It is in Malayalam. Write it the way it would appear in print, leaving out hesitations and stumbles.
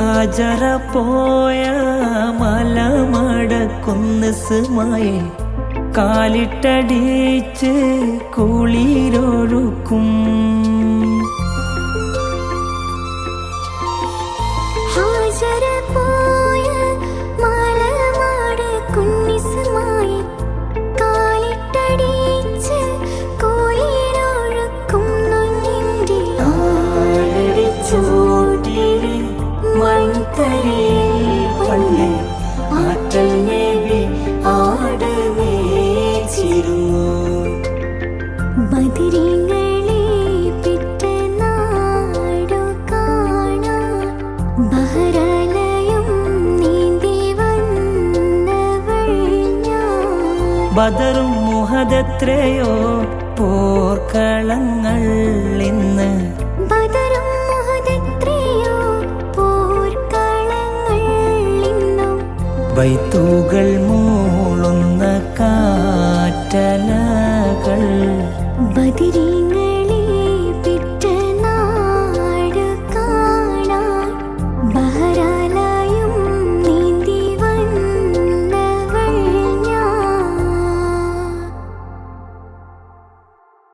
ഹാജറ പോയ മലമടക്കുന്ന ഇസ്മായിൽ കാലിട്ടടിച്ച് കുളിരൊഴുക്കും. ഹാജറ പോയ മലമടക്കുന്ന ഇസ്മായിൽ കാലിട്ടടിച്ച് കുളിരൊഴുക്കും. നിന്റെ ആരടിച്ചോട്ടിലെ മൺതരിയിൽ പണ്ട് ആറ്റൽ നബി ആട് മേച്ചിരുന്നു. ബദരീങ്ങളെ പെറ്റ നാടു കാണാൻ ബഹ്റലയും നീന്തി വന്നവൾ ഞാൻ. ബദറും മുഹദെത്രയോ പോർക്കളങ്ങൾ ഇന്ന്. ബദറും മുഹദെത്രയോ പോർക്കളങ്ങൾ ഇന്നും. ബൈത്തുകൾ മൂളുന്ന